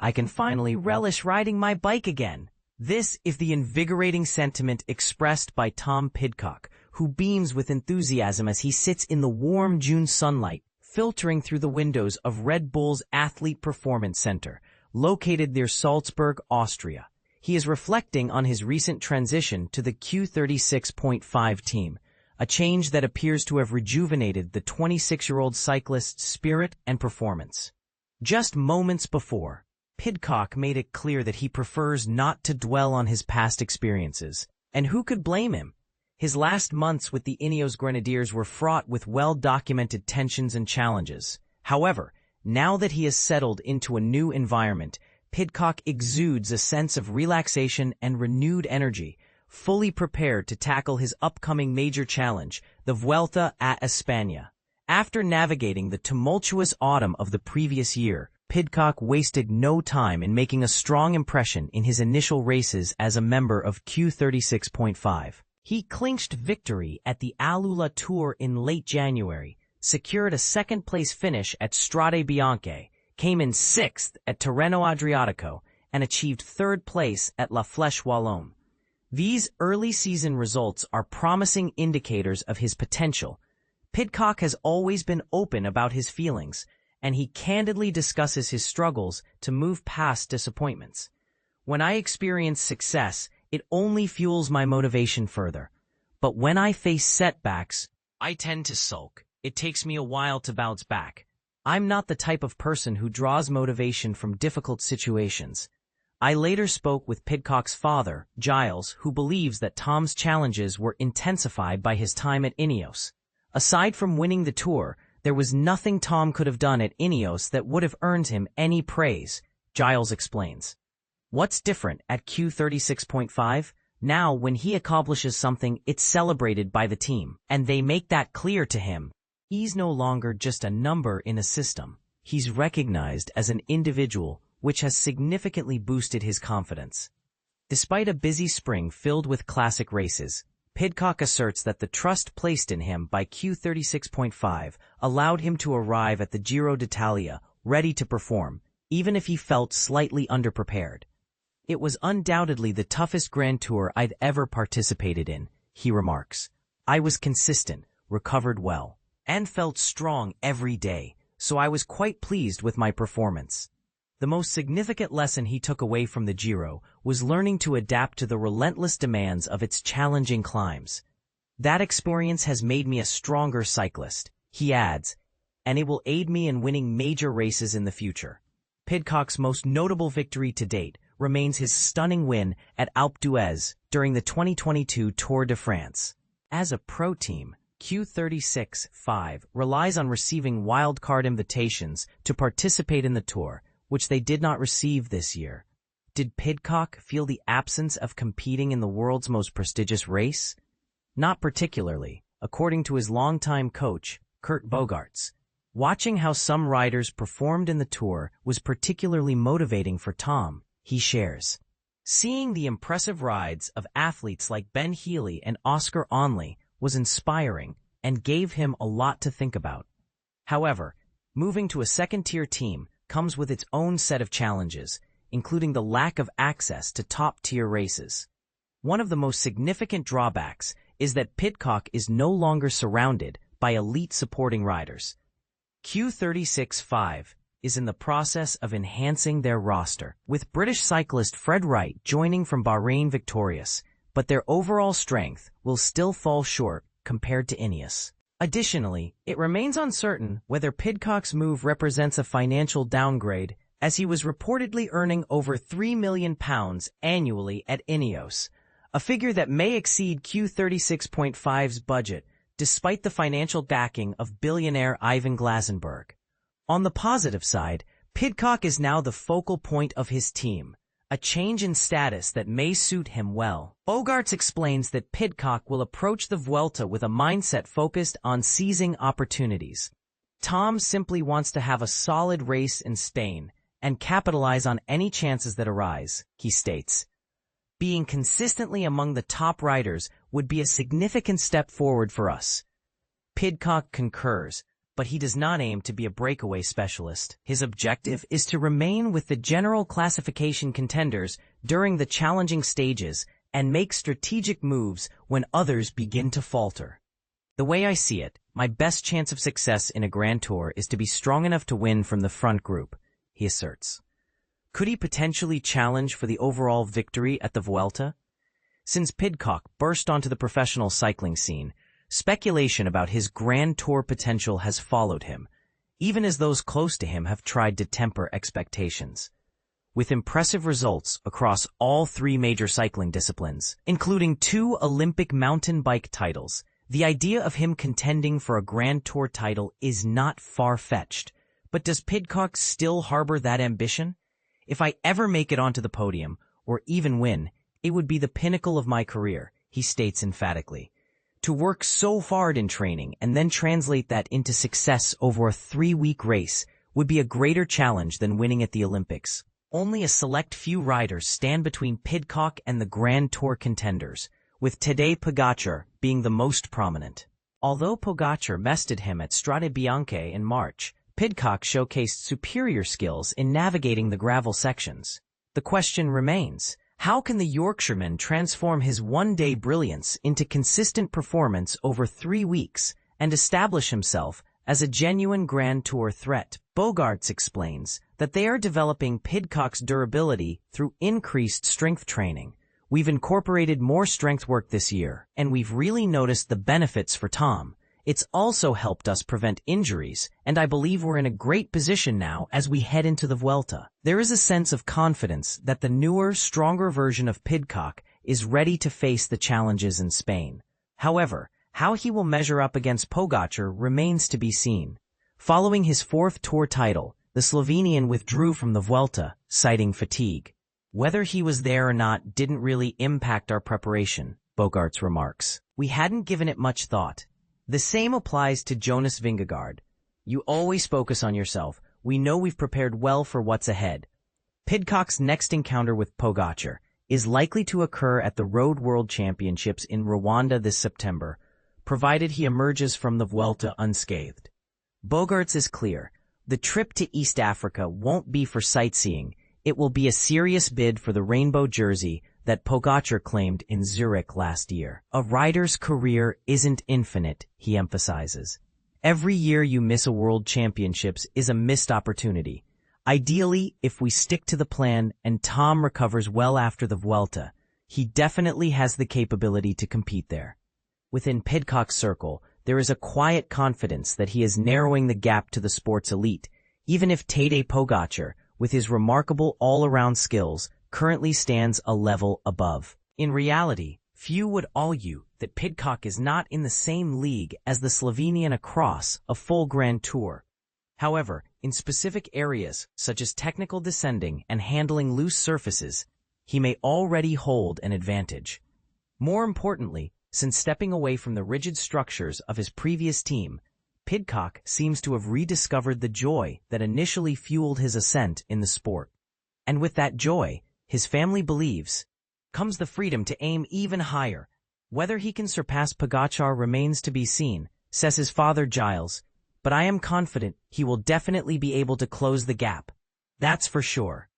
I can finally relish riding my bike again. This is the invigorating sentiment expressed by Tom Pidcock, who beams with enthusiasm as he sits in the warm June sunlight, filtering through the windows of Red Bull's Athlete Performance Center, located near Salzburg, Austria. He is reflecting on his recent transition to the Q36.5 team, a change that appears to have rejuvenated the 26-year-old cyclist's spirit and performance. Just moments before, Pidcock made it clear that he prefers not to dwell on his past experiences, and who could blame him? His last months with the Ineos Grenadiers were fraught with well-documented tensions and challenges. However, now that he has settled into a new environment, Pidcock exudes a sense of relaxation and renewed energy, fully prepared to tackle his upcoming major challenge, the Vuelta a España. After navigating the tumultuous autumn of the previous year, Pidcock wasted no time in making a strong impression in his initial races as a member of Q36.5. He clinched victory at the AlUla Tour in late January, secured a second-place finish at Strade Bianche, came in 6th at Tirreno Adriatico, and achieved 3rd place at La Flèche Wallonne. These early-season results are promising indicators of his potential. Pidcock has always been open about his feelings, and he candidly discusses his struggles to move past disappointments. When I experience success, it only fuels my motivation further. But when I face setbacks, I tend to sulk. It takes me a while to bounce back. I'm not the type of person who draws motivation from difficult situations. I later spoke with Pidcock's father, Giles, who believes that Tom's challenges were intensified by his time at Ineos. Aside from winning the Tour, there was nothing Tom could have done at Ineos that would have earned him any praise, Giles explains. What's different at Q36.5? Now, when he accomplishes something, it's celebrated by the team, and they make that clear to him. He's no longer just a number in a system. He's recognized as an individual, which has significantly boosted his confidence. Despite a busy spring filled with classic races, Pidcock asserts that the trust placed in him by Q36.5 allowed him to arrive at the Giro d'Italia ready to perform, even if he felt slightly underprepared. It was undoubtedly the toughest Grand Tour I'd ever participated in, he remarks. I was consistent, recovered well, and felt strong every day, so I was quite pleased with my performance. The most significant lesson he took away from the Giro was learning to adapt to the relentless demands of its challenging climbs. That experience has made me a stronger cyclist, he adds, and it will aid me in winning major races in the future. Pidcock's most notable victory to date remains his stunning win at Alpe d'Huez during the 2022 Tour de France. As a pro team, Q36.5 relies on receiving wildcard invitations to participate in the Tour, which they did not receive this year. Did Pidcock feel the absence of competing in the world's most prestigious race? Not particularly, according to his longtime coach, Kurt Bogarts. Watching how some riders performed in the Tour was particularly motivating for Tom, he shares. Seeing the impressive rides of athletes like Ben Healy and Oscar Onley was inspiring and gave him a lot to think about. However, moving to a second-tier team comes with its own set of challenges, including the lack of access to top-tier races. One of the most significant drawbacks is that Pidcock is no longer surrounded by elite supporting riders. Q36.5 is in the process of enhancing their roster, with British cyclist Fred Wright joining from Bahrain victorious, but their overall strength will still fall short compared to Ineos. Additionally, it remains uncertain whether Pidcock's move represents a financial downgrade, as he was reportedly earning over £3 million annually at Ineos, a figure that may exceed Q36.5's budget, despite the financial backing of billionaire Ivan Glasenberg. On the positive side, Pidcock is now the focal point of his team, a change in status that may suit him well. Bogarts explains that Pidcock will approach the Vuelta with a mindset focused on seizing opportunities. Tom simply wants to have a solid race in Spain and capitalize on any chances that arise, he states. Being consistently among the top riders would be a significant step forward for us. Pidcock concurs, but he does not aim to be a breakaway specialist. His objective is to remain with the general classification contenders during the challenging stages and make strategic moves when others begin to falter. The way I see it, my best chance of success in a Grand Tour is to be strong enough to win from the front group, he asserts. Could he potentially challenge for the overall victory at the Vuelta? Since Pidcock burst onto the professional cycling scene, speculation about his Grand Tour potential has followed him, even as those close to him have tried to temper expectations. With impressive results across all three major cycling disciplines, including 2 Olympic mountain bike titles, the idea of him contending for a Grand Tour title is not far-fetched. But does Pidcock still harbor that ambition? If I ever make it onto the podium, or even win, it would be the pinnacle of my career, he states emphatically. To work so hard in training and then translate that into success over a 3-week race would be a greater challenge than winning at the Olympics. Only a select few riders stand between Pidcock and the Grand Tour contenders, with Tadej Pogačar being the most prominent. Although Pogačar bested him at Strade Bianche in March, Pidcock showcased superior skills in navigating the gravel sections. The question remains, how can the Yorkshireman transform his one-day brilliance into consistent performance over 3 weeks and establish himself as a genuine Grand Tour threat? Bogaerts explains that they are developing Pidcock's durability through increased strength training. We've incorporated more strength work this year, and we've really noticed the benefits for Tom. It's also helped us prevent injuries, and I believe we're in a great position now as we head into the Vuelta. There is a sense of confidence that the newer, stronger version of Pidcock is ready to face the challenges in Spain. However, how he will measure up against Pogačar remains to be seen. Following his 4th Tour title, the Slovenian withdrew from the Vuelta, citing fatigue. Whether he was there or not didn't really impact our preparation, Bogaerts remarks. We hadn't given it much thought. The same applies to Jonas Vingegaard. You always focus on yourself. We know we've prepared well for what's ahead. Pidcock's next encounter with Pogačar is likely to occur at the Road World Championships in Rwanda this September, provided he emerges from the Vuelta unscathed. Bogaerts is clear. The trip to East Africa won't be for sightseeing. It will be a serious bid for the rainbow jersey that Pogačar claimed in Zurich last year. A rider's career isn't infinite, he emphasizes. Every year you miss a World Championships is a missed opportunity. Ideally, if we stick to the plan and Tom recovers well after the Vuelta, he definitely has the capability to compete there. Within Pidcock's circle, there is a quiet confidence that he is narrowing the gap to the sport's elite, even if Tadej Pogačar, with his remarkable all-around skills, currently stands a level above. In reality, few would argue that Pidcock is not in the same league as the Slovenian across a full Grand Tour. However, in specific areas, such as technical descending and handling loose surfaces, he may already hold an advantage. More importantly, since stepping away from the rigid structures of his previous team, Pidcock seems to have rediscovered the joy that initially fueled his ascent in the sport. And with that joy, his family believes, comes the freedom to aim even higher. Whether he can surpass Pogačar remains to be seen, says his father Giles, but I am confident he will definitely be able to close the gap. That's for sure.